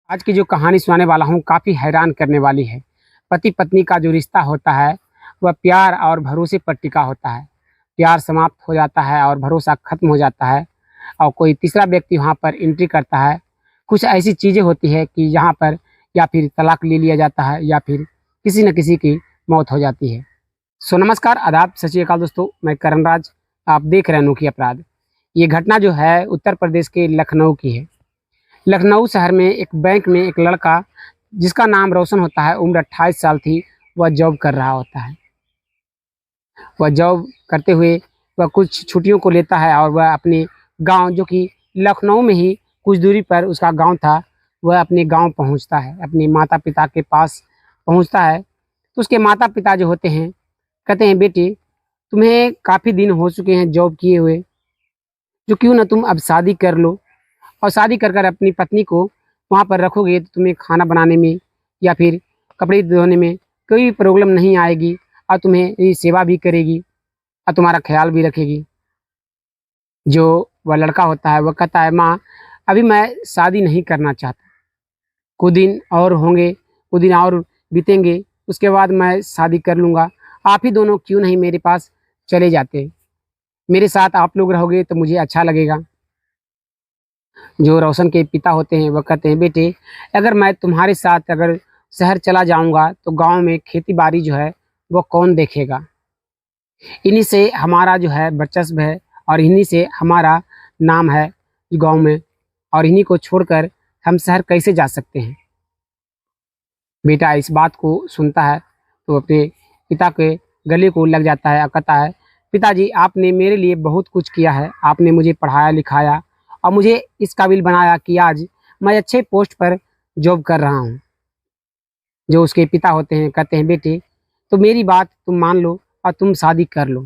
आज की जो कहानी सुनाने वाला हूँ काफ़ी हैरान करने वाली है। पति पत्नी का जो रिश्ता होता है वह प्यार और भरोसे पर टिका होता है। प्यार समाप्त हो जाता है और भरोसा खत्म हो जाता है और कोई तीसरा व्यक्ति वहाँ पर एंट्री करता है। कुछ ऐसी चीज़ें होती है कि यहाँ पर या फिर तलाक ले लिया जाता है या फिर किसी न किसी की मौत हो जाती है। सो नमस्कार, आदाब, सत श्री अकाल दोस्तों, मैं करण राज। आप देख रहे हैं अनोखी अपराध। ये घटना जो है उत्तर प्रदेश के लखनऊ की है। लखनऊ शहर में एक बैंक में एक लड़का जिसका नाम रोशन होता है, उम्र 28 साल थी। वह जॉब कर रहा होता है। वह जॉब करते हुए वह कुछ छुट्टियों को लेता है और वह अपने गांव, जो कि लखनऊ में ही कुछ दूरी पर उसका गांव था, वह अपने गांव पहुंचता है, अपने माता पिता के पास पहुंचता है। तो उसके माता पिता जो होते हैं कहते हैं, बेटे तुम्हें काफ़ी दिन हो चुके हैं जॉब किए हुए, जो क्यों ना तुम अब शादी कर लो और शादी कर कर अपनी पत्नी को वहाँ पर रखोगे तो तुम्हें खाना बनाने में या फिर कपड़े धोने में कोई भी प्रॉब्लम नहीं आएगी और तुम्हें ये सेवा भी करेगी और तुम्हारा ख्याल भी रखेगी। जो वह लड़का होता है वह कहता है, माँ अभी मैं शादी नहीं करना चाहता, कुछ दिन और होंगे, कुछ दिन और बीतेंगे, उसके बाद मैं शादी कर लूँगा। आप ही दोनों क्यों नहीं मेरे पास चले जाते, मेरे साथ आप लोग रहोगे तो मुझे अच्छा लगेगा। जो रोशन के पिता होते हैं वह कहते हैं, बेटे अगर मैं तुम्हारे साथ अगर शहर चला जाऊंगा तो गांव में खेती बाड़ी जो है वो कौन देखेगा, इन्हीं से हमारा जो है वर्चस्व है और इन्हीं से हमारा नाम है गांव में, और इन्हीं को छोड़कर हम शहर कैसे जा सकते हैं। बेटा इस बात को सुनता है तो अपने पिता के गले को लग जाता है और कहता है, पिताजी आपने मेरे लिए बहुत कुछ किया है, आपने मुझे पढ़ाया लिखाया और मुझे इस काबिल बनाया कि आज मैं अच्छे पोस्ट पर जॉब कर रहा हूँ। जो उसके पिता होते हैं कहते हैं, बेटे तो मेरी बात तुम मान लो और तुम शादी कर लो।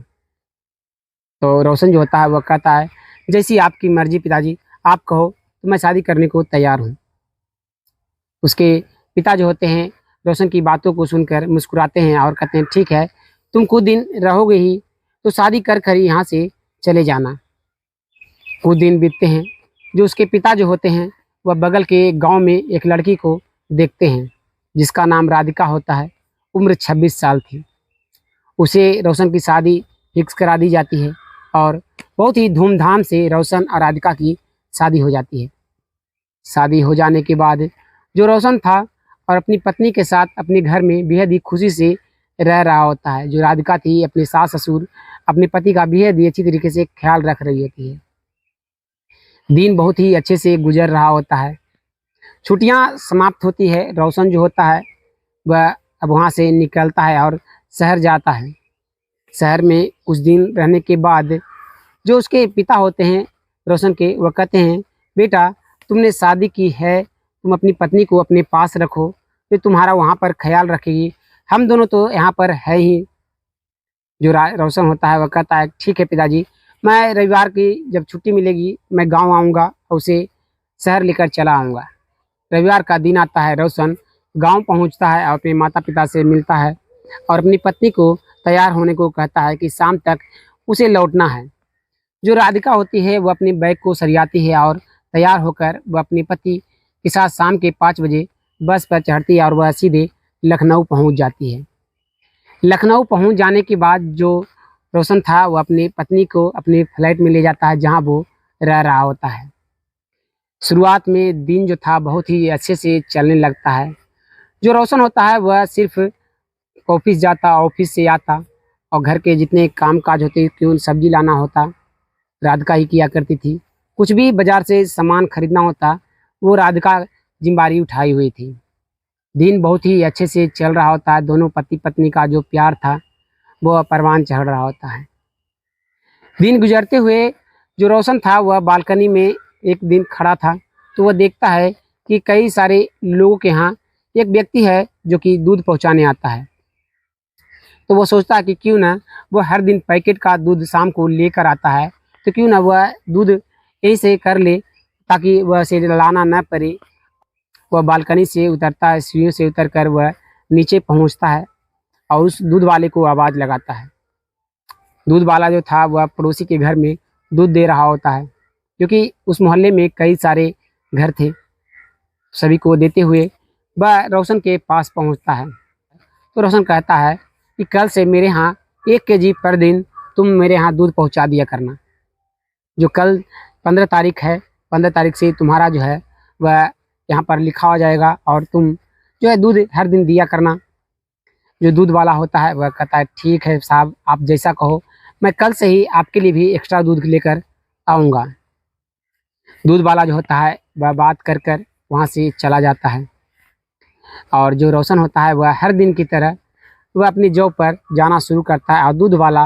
तो रोशन जो होता है वह कहता है, जैसी आपकी मर्जी पिताजी, आप कहो तो मैं शादी करने को तैयार हूँ। उसके पिता जो होते हैं रोशन की बातों को सुनकर मुस्कुराते हैं और कहते हैं, ठीक है तुम कुछ दिन रहोगे ही तो शादी कर कर ही यहाँ से चले जाना। कुछ दिन बीतते हैं। जो उसके पिता जो होते हैं वह बगल के गांव में एक लड़की को देखते हैं जिसका नाम राधिका होता है, उम्र 26 साल थी। उसे रोशन की शादी फिक्स करा दी जाती है और बहुत ही धूमधाम से रोशन और राधिका की शादी हो जाती है। शादी हो जाने के बाद जो रोशन था और अपनी पत्नी के साथ अपने घर में बेहद ही खुशी से रह रहा होता है। जो राधिका थी अपने सास ससुर अपने पति का बेहद ही अच्छी तरीके से ख्याल रख रही होती है। दिन बहुत ही अच्छे से गुजर रहा होता है। छुट्टियां समाप्त होती है। रोशन जो होता है वह अब वहाँ से निकलता है और शहर जाता है। शहर में कुछ दिन रहने के बाद जो उसके पिता होते हैं रोशन के, वह कहते हैं, बेटा तुमने शादी की है, तुम अपनी पत्नी को अपने पास रखो, तो तुम्हारा वहाँ पर ख्याल रखेगी, हम दोनों तो यहाँ पर है ही। जो रोशन होता है वह कहता है, ठीक है पिताजी, मैं रविवार की जब छुट्टी मिलेगी मैं गांव आऊँगा और उसे शहर लेकर चला आऊँगा। रविवार का दिन आता है। रोशन गांव पहुंचता है और अपने माता पिता से मिलता है और अपनी पत्नी को तैयार होने को कहता है कि शाम तक उसे लौटना है। जो राधिका होती है वह अपने बैग को सरियाती है और तैयार होकर वह अपने पति के साथ शाम के 5 बजे बस पर चढ़ती है और वह सीधे लखनऊ पहुंच जाती है। लखनऊ पहुंच जाने के बाद जो रोशन था वह अपनी पत्नी को अपने फ्लैट में ले जाता है जहां वो रह रहा होता है। शुरुआत में दिन जो था बहुत ही अच्छे से चलने लगता है। जो रोशन होता है वह सिर्फ ऑफिस जाता, ऑफिस से आता और घर के जितने काम काज होते, क्यों सब्जी लाना होता राधिका ही किया करती थी। कुछ भी बाजार से सामान खरीदना होता वो राधिका जिम्मेदारी उठाई हुई थी। दिन बहुत ही अच्छे से चल रहा होता है। दोनों पति पत्नी का जो प्यार था वो परवान चढ़ रहा होता है। दिन गुजरते हुए जो रोशन था वह बालकनी में एक दिन खड़ा था तो वह देखता है कि कई सारे लोगों के यहाँ एक व्यक्ति है जो कि दूध पहुँचाने आता है। तो वो सोचता है कि क्यों ना वह हर दिन पैकेट का दूध शाम को लेकर आता है, तो क्यों ना वह दूध यहीं से कर ले ताकि वह उसे लाना न पड़े। वह बालकनी से उतरता है, सीढ़ियों से उतर कर वह नीचे पहुंचता है और उस दूध वाले को आवाज़ लगाता है। दूध वाला जो था वह पड़ोसी के घर में दूध दे रहा होता है, क्योंकि उस मोहल्ले में कई सारे घर थे। सभी को देते हुए वह रोशन के पास पहुंचता है। तो रोशन कहता है कि कल से मेरे यहाँ 1 kg पर दिन तुम मेरे यहाँ दूध पहुंचा दिया करना। जो कल 15 तारीख है, 15 तारीख से तुम्हारा जो है वह यहाँ पर लिखा हो जाएगा और तुम जो है दूध हर दिन दिया करना। जो दूध वाला होता है वह कहता है ठीक है साहब, आप जैसा कहो, मैं कल से ही आपके लिए भी एक्स्ट्रा दूध लेकर आऊँगा। दूध वाला जो होता है वह बात कर कर वहाँ से चला जाता है और जो रोशन होता है वह हर दिन की तरह वह अपनी जॉब पर जाना शुरू करता है और दूध वाला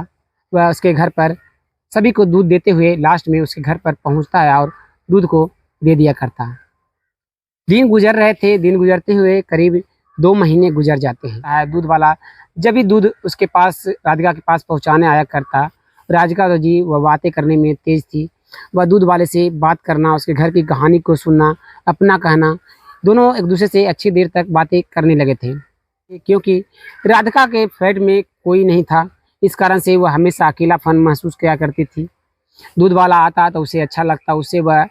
वह उसके घर पर सभी को दूध देते हुए लास्ट में उसके घर पर पहुंचता है और दूध को दे दिया करता है। दिन गुजर रहे थे, दिन गुजरते हुए करीब 2 महीने गुजर जाते हैं। दूध वाला जब भी दूध उसके पास राधिका के पास पहुंचाने आया करता, राधिका तो जी वह बातें करने में तेज थी। वह दूध वाले से बात करना, उसके घर की कहानी को सुनना, अपना कहना, दोनों एक दूसरे से अच्छी देर तक बातें करने लगे थे। क्योंकि राधिका के फ्लैट में कोई नहीं था, इस कारण से वह हमेशा अकेलापन महसूस किया करती थी। दूध वाला आता तो उसे अच्छा लगता, उससे वह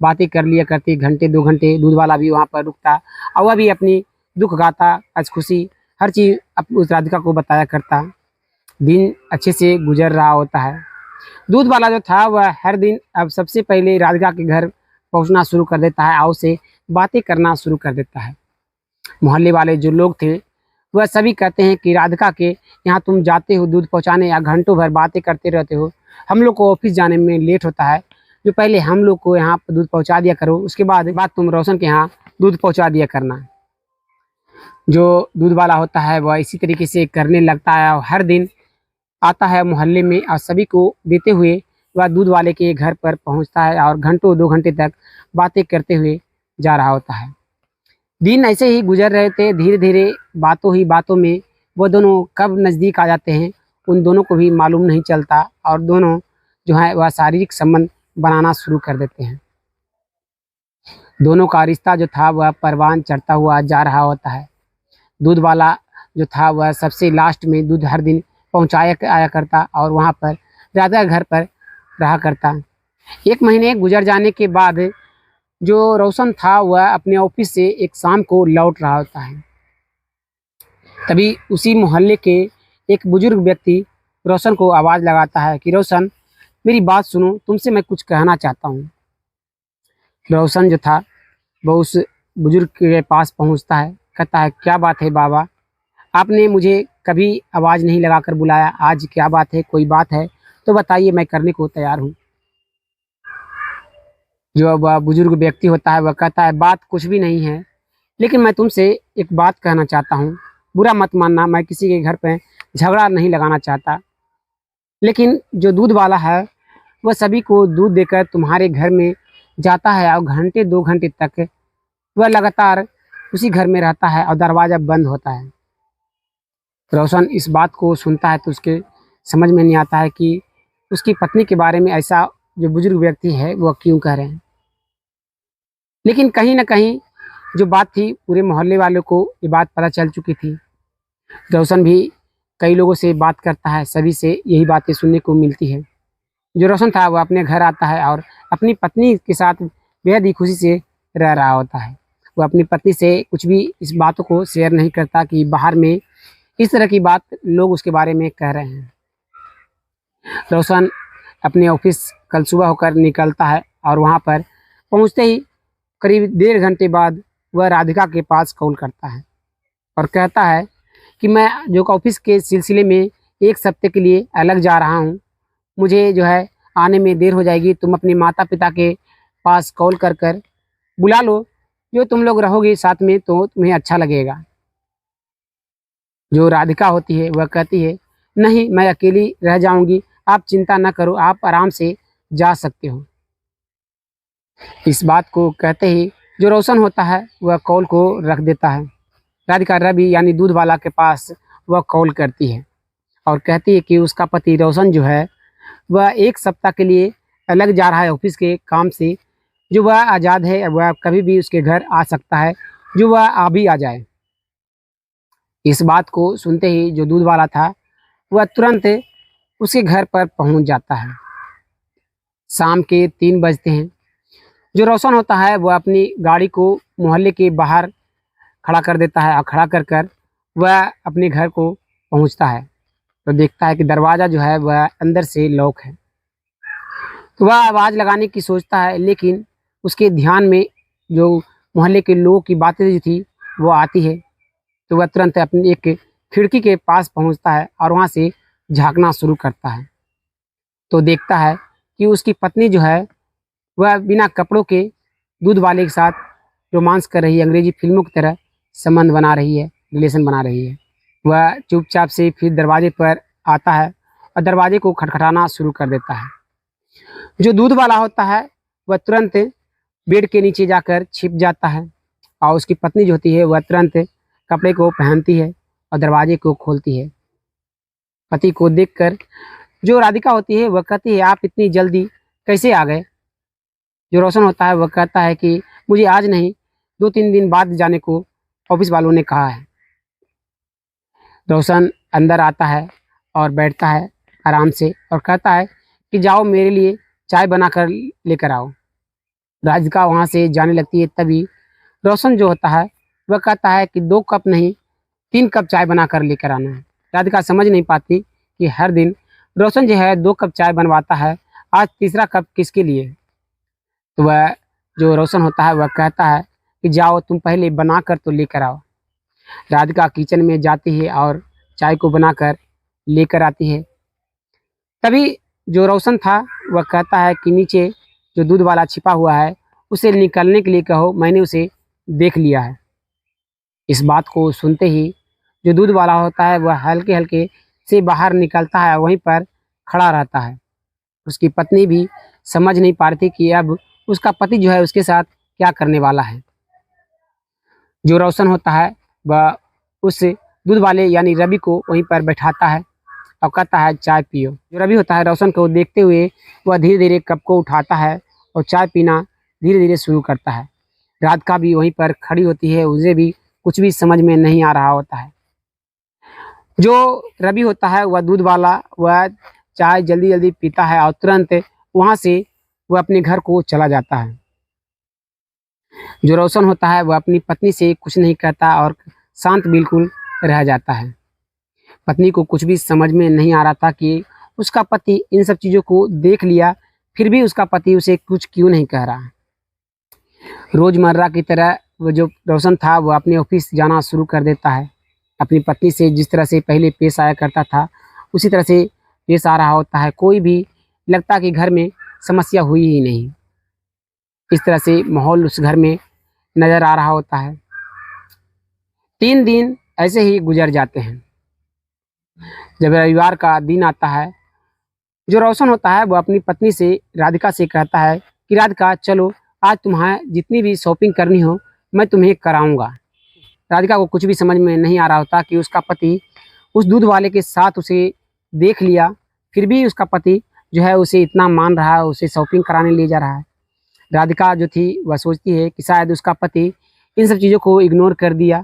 बातें कर लिया करती, घंटे 2 घंटे दूध वाला भी वहाँ पर रुकता और वह भी अपनी दुख गाता, आज खुशी हर चीज़ उस राधिका को बताया करता। दिन अच्छे से गुजर रहा होता है। दूध वाला जो था वह हर दिन अब सबसे पहले राधिका के घर पहुँचना शुरू कर देता है और उसे बातें करना शुरू कर देता है। मोहल्ले वाले जो लोग थे वह सभी कहते हैं कि राधिका के यहाँ तुम जाते हो दूध पहुँचाने या घंटों भर बातें करते रहते हो, हम लोग को ऑफिस जाने में लेट होता है, जो पहले हम लोग को यहाँ पर दूध पहुँचा दिया करो, उसके बाद तुम रोशन के यहाँ दूध पहुँचा दिया करना। जो दूध वाला होता है वह इसी तरीके से करने लगता है और हर दिन आता है मोहल्ले में और सभी को देते हुए वह दूध वाले के घर पर पहुँचता है और घंटों 2 घंटे तक बातें करते हुए जा रहा होता है। दिन ऐसे ही गुजर रहे थे, धीरे धीरे बातों ही बातों में वो दोनों कब नज़दीक आ जाते हैं उन दोनों को भी मालूम नहीं चलता और दोनों जो है वह शारीरिक संबंध बनाना शुरू कर देते हैं। दोनों का रिश्ता जो था वह परवान चढ़ता हुआ जा रहा होता है। दूध वाला जो था वह सबसे लास्ट में दूध हर दिन पहुँचाया आया करता और वहाँ पर राधा घर पर रहा करता। 1 महीने गुजर जाने के बाद जो रोशन था वह अपने ऑफिस से एक शाम को लौट रहा होता है। तभी उसी मोहल्ले के एक बुजुर्ग व्यक्ति रोशन को आवाज़ लगाता है कि रोशन मेरी बात सुनो, तुमसे मैं कुछ कहना चाहता हूँ। रोशन जो था वो उस बुजुर्ग के पास पहुँचता है, कहता है क्या बात है बाबा, आपने मुझे कभी आवाज़ नहीं लगाकर बुलाया, आज क्या बात है, कोई बात है तो बताइए, मैं करने को तैयार हूँ। जो वह बुजुर्ग व्यक्ति होता है वह कहता है बात कुछ भी नहीं है, लेकिन मैं तुमसे एक बात कहना चाहता हूँ, बुरा मत मानना, मैं किसी के घर पे झगड़ा नहीं लगाना चाहता, लेकिन जो दूध वाला है वह सभी को दूध देकर तुम्हारे घर में जाता है और घंटे 2 घंटे तक वह लगातार उसी घर में रहता है और दरवाज़ा बंद होता है। रोशन इस बात को सुनता है तो उसके समझ में नहीं आता है कि उसकी पत्नी के बारे में ऐसा जो बुजुर्ग व्यक्ति है वह क्यों कह रहे हैं। लेकिन कहीं ना कहीं जो बात थी पूरे मोहल्ले वालों को ये बात पता चल चुकी थी। रोशन भी कई लोगों से बात करता है, सभी से यही बातें सुनने को मिलती है। जो रोशन था वह अपने घर आता है और अपनी पत्नी के साथ बेहद ही खुशी से रह रहा होता है। वह अपनी पत्नी से कुछ भी इस बातों को शेयर नहीं करता कि बाहर में इस तरह की बात लोग उसके बारे में कह रहे हैं। रोशन अपने ऑफिस कल सुबह होकर निकलता है और वहाँ पर पहुँचते ही करीब 1.5 घंटे बाद वह राधिका के पास कॉल करता है और कहता है कि मैं जो ऑफिस के सिलसिले में 1 हफ्ते के लिए अलग जा रहा हूँ, मुझे जो है आने में देर हो जाएगी, तुम अपने माता पिता के पास कॉल कर कर बुला लो, जो तुम लोग रहोगे साथ में तो तुम्हें अच्छा लगेगा। जो राधिका होती है वह कहती है नहीं, मैं अकेली रह जाऊंगी, आप चिंता न करो, आप आराम से जा सकते हो। इस बात को कहते ही जो रोशन होता है वह कॉल को रख देता है। राधिका रवि यानी दूध वाला के पास वह कॉल करती है और कहती है कि उसका पति रोशन जो है वह 1 सप्ताह के लिए अलग जा रहा है ऑफिस के काम से, जो वह आज़ाद है, वह कभी भी उसके घर आ सकता है, जो वह अभी आ जाए। इस बात को सुनते ही जो दूध वाला था वह तुरंत उसके घर पर पहुंच जाता है। शाम के 3 बजते हैं। जो रोशन होता है वह अपनी गाड़ी को मोहल्ले के बाहर खड़ा कर देता है और खड़ा कर कर वह अपने घर को पहुंचता है। तो देखता है कि दरवाज़ा जो है वह अंदर से लॉक है। तो वह आवाज़ लगाने की सोचता है, लेकिन उसके ध्यान में जो मोहल्ले के लोगों की बातें जो थी वो आती है। तो वह तुरंत अपनी एक खिड़की के पास पहुंचता है और वहां से झाँकना शुरू करता है। तो देखता है कि उसकी पत्नी जो है वह बिना कपड़ों के दूध वाले के साथ रोमांस कर रही है, अंग्रेजी फिल्मों की तरह संबंध बना रही है, रिलेशन बना रही है। वह चुपचाप से फिर दरवाजे पर आता है और दरवाजे को खटखटाना शुरू कर देता है। जो दूध वाला होता है वह तुरंत बेड के नीचे जाकर छिप जाता है और उसकी पत्नी जो होती है वह तुरंत कपड़े को पहनती है और दरवाजे को खोलती है। पति को देखकर जो राधिका होती है वह कहती है, आप इतनी जल्दी कैसे आ गए? जो रोशन होता है वह कहता है कि मुझे आज नहीं, 2-3 दिन बाद जाने को ऑफिस वालों ने कहा है। रोशन अंदर आता है और बैठता है आराम से और कहता है कि जाओ मेरे लिए चाय बनाकर लेकर आओ। राधिका वहाँ से जाने लगती है। तभी रोशन जो होता है वह कहता है कि 2 कप नहीं, 3 कप चाय बनाकर लेकर आना है। राधिका समझ नहीं पाती कि हर दिन रोशन जो है 2 कप चाय बनवाता है, आज तीसरा कप किसके लिए? तो वह जो रोशन होता है वह कहता है कि जाओ तुम पहले बना कर तो लेकर आओ। राधिका किचन में जाती है और चाय को बनाकर लेकर आती है। तभी जो रोशन था वह कहता है कि नीचे जो दूध वाला छिपा हुआ है उसे निकलने के लिए कहो, मैंने उसे देख लिया है। इस बात को सुनते ही जो दूध वाला होता है वह हल्के हल्के से बाहर निकलता है, वहीं पर खड़ा रहता है। उसकी पत्नी भी समझ नहीं पा रही थी कि अब उसका पति जो है उसके साथ क्या करने वाला है। जो रोशन होता है वह उस दूध वाले यानी रवि को वहीं पर बैठाता है और कहता है चाय पियो। जो रवि होता है रोशन को देखते हुए वह धीरे धीरे कप को उठाता है और चाय पीना धीरे धीरे शुरू करता है। राधिका भी वहीं पर खड़ी होती है, उसे भी कुछ भी समझ में नहीं आ रहा होता है। जो रवि होता है वह दूध वाला वह चाय जल्दी जल्दी पीता है और तुरंत वहाँ से वह अपने घर को चला जाता है। जो रोशन होता है वह अपनी पत्नी से कुछ नहीं कहता और शांत बिल्कुल रह जाता है। पत्नी को कुछ भी समझ में नहीं आ रहा था कि उसका पति इन सब चीज़ों को देख लिया, फिर भी उसका पति उसे कुछ क्यों नहीं कह रहा है। रोज़मर्रा की तरह वो जो रोशन था वह अपने ऑफिस जाना शुरू कर देता है। अपनी पत्नी से जिस तरह से पहले पेश आया करता था उसी तरह से पेश आ रहा होता है। कोई भी लगता कि घर में समस्या हुई ही नहीं। इस तरह से माहौल उस घर में नज़र आ रहा होता है। 3 दिन ऐसे ही गुजर जाते हैं। जब रविवार का दिन आता है, जो रोशन होता है वह अपनी पत्नी से राधिका से कहता है कि राधिका चलो, आज तुम्हें जितनी भी शॉपिंग करनी हो मैं तुम्हें कराऊंगा। राधिका को कुछ भी समझ में नहीं आ रहा होता कि उसका पति उस दूध वाले के साथ उसे देख लिया, फिर भी उसका पति जो है उसे इतना मान रहा है, उसे शॉपिंग कराने ले जा रहा है। राधिका जो थी वह सोचती है कि शायद उसका पति इन सब चीज़ों को इग्नोर कर दिया।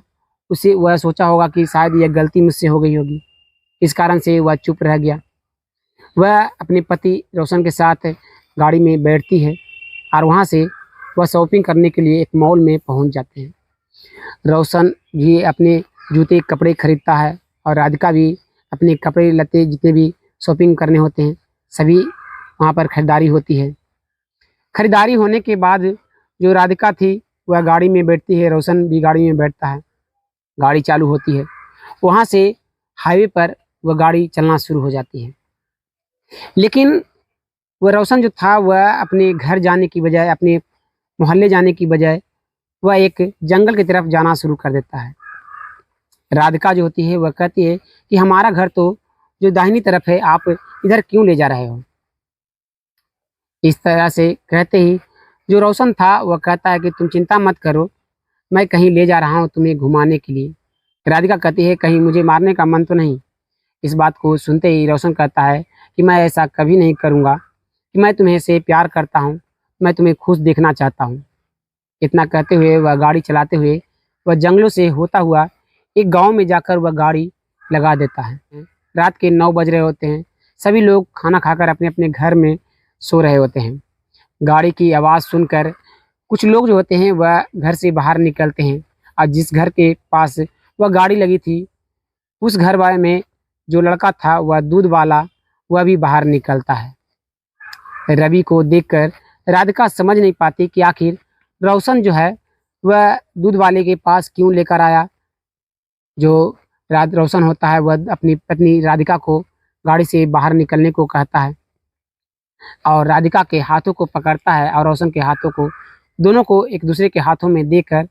उसे वह सोचा होगा कि शायद यह गलती मुझसे हो गई होगी, इस कारण से वह चुप रह गया। वह अपने पति रोशन के साथ गाड़ी में बैठती है और वहाँ से वह शॉपिंग करने के लिए एक मॉल में पहुँच जाते हैं। रोशन भी अपने जूते कपड़े खरीदता है और राधिका भी अपने कपड़े लत्ते जितने भी शॉपिंग करने होते हैं सभी वहाँ पर खरीदारी होती है। खरीदारी होने के बाद जो राधिका थी वह गाड़ी में बैठती है, रोशन भी गाड़ी में बैठता है। गाड़ी चालू होती है, वहाँ से हाईवे पर वह गाड़ी चलना शुरू हो जाती है। लेकिन वह रोशन जो था वह अपने घर जाने की बजाय, अपने मोहल्ले जाने की बजाय वह एक जंगल की तरफ जाना शुरू कर देता है। राधिका जो होती है वह कहती है कि हमारा घर तो जो दाहिनी तरफ है, आप इधर क्यों ले जा रहे हो? इस तरह से कहते ही जो रोशन था वह कहता है कि तुम चिंता मत करो, मैं कहीं ले जा रहा हूँ तुम्हें घुमाने के लिए। राधिका कहती है कहीं मुझे मारने का मन तो नहीं? इस बात को सुनते ही रोशन कहता है कि मैं ऐसा कभी नहीं करूँगा, कि मैं तुम्हें से प्यार करता हूँ, मैं तुम्हें खुश देखना चाहता हूँ। इतना कहते हुए वह गाड़ी चलाते हुए वह जंगलों से होता हुआ एक गांव में जाकर वह गाड़ी लगा देता है। रात के 9 बज रहे होते हैं, सभी लोग खाना खाकर अपने अपने घर में सो रहे होते हैं। गाड़ी की आवाज़ सुनकर कुछ लोग जो होते हैं वह घर से बाहर निकलते हैं और जिस घर के पास वह गाड़ी लगी थी, उस घर वाले में जो लड़का था वह दूध वाला, वह भी बाहर निकलता है। रवि को देखकर राधिका समझ नहीं पाती कि आखिर रोशन जो है वह दूध वाले के पास क्यों लेकर आया। जो रोशन होता है वह अपनी पत्नी राधिका को गाड़ी से बाहर निकलने को कहता है और राधिका के हाथों को पकड़ता है और रोशन के हाथों को, दोनों को एक दूसरे के हाथों में देकर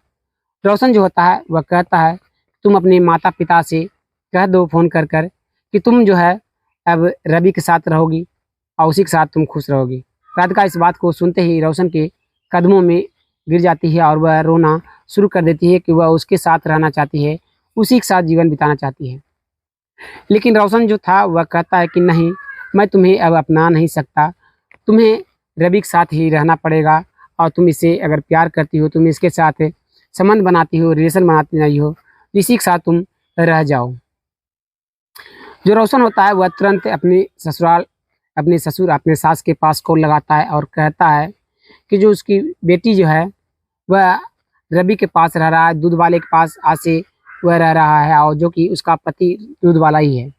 रोशन जो होता है वह कहता है तुम अपने माता पिता से कह दो फ़ोन कर कर कि तुम जो है अब रवि के साथ रहोगी और उसी के साथ तुम खुश रहोगी। राधिका इस बात को सुनते ही रोशन के कदमों में गिर जाती है और वह रोना शुरू कर देती है कि वह उसके साथ रहना चाहती है, उसी के साथ जीवन बिताना चाहती है। लेकिन रोशन जो था वह कहता है कि नहीं, मैं तुम्हें अब अपना नहीं सकता, तुम्हें रवि के साथ ही रहना पड़ेगा और तुम इसे अगर प्यार करती हो, तुम इसके साथ संबंध बनाती हो, रिलेशन बनाती नहीं हो, इसी के साथ तुम रह जाओ। जो रोशन होता है वह तुरंत अपने ससुर अपने सास के पास कॉल लगाता है और कहता है कि जो उसकी बेटी जो है वह रवि के पास रह रहा है, दूध वाले के पास आज से वह रह रहा है और जो कि उसका पति दूध वाला ही है।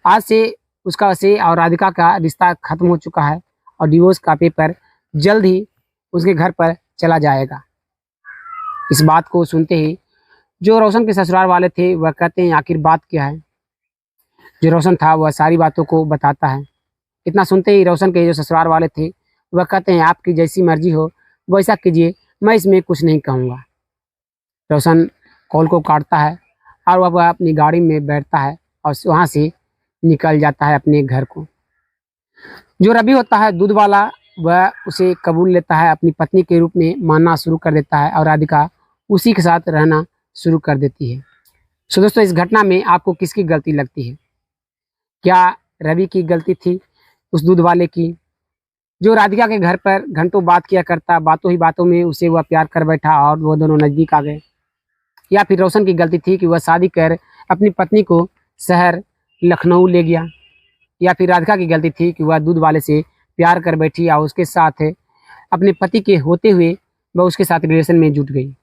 आज से उसका से और राधिका का रिश्ता खत्म हो चुका है और डिवोर्स का पेपर जल्द ही उसके घर पर चला जाएगा। इस बात को सुनते ही जो रोशन के ससुराल वाले थे वह कहते हैं आखिर बात क्या है। जो रोशन था वह सारी बातों को बताता है। इतना सुनते ही रोशन के जो ससुराल वाले थे वह कहते हैं आपकी जैसी मर्जी हो वैसा कीजिए, मैं इसमें कुछ नहीं कहूँगा। रोशन कॉल को काटता है और वह अपनी गाड़ी में बैठता है और वहाँ से निकल जाता है अपने घर को। जो रवि होता है दूध वाला, वह उसे कबूल लेता है, अपनी पत्नी के रूप में मानना शुरू कर देता है और राधिका उसी के साथ रहना शुरू कर देती है। सो दोस्तों, इस घटना में आपको किसकी गलती लगती है? क्या रवि की गलती थी, उस दूध वाले की, जो राधिका के घर पर घंटों बात किया करता, बातों ही बातों में उसे वह प्यार कर बैठा और वो दोनों नज़दीक आ गए? या फिर रोशन की गलती थी कि वह शादी कर अपनी पत्नी को शहर लखनऊ ले गया? या फिर राधिका की गलती थी कि वह दूध वाले से प्यार कर बैठी और उसके साथ अपने पति के होते हुए वह उसके साथ रिलेशन में जुट गई?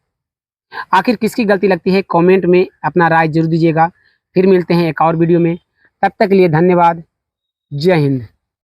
आखिर किसकी गलती लगती है? कमेंट में अपना राय जरूर दीजिएगा। फिर मिलते हैं एक और वीडियो में, तब तक के लिए धन्यवाद। जय हिंद।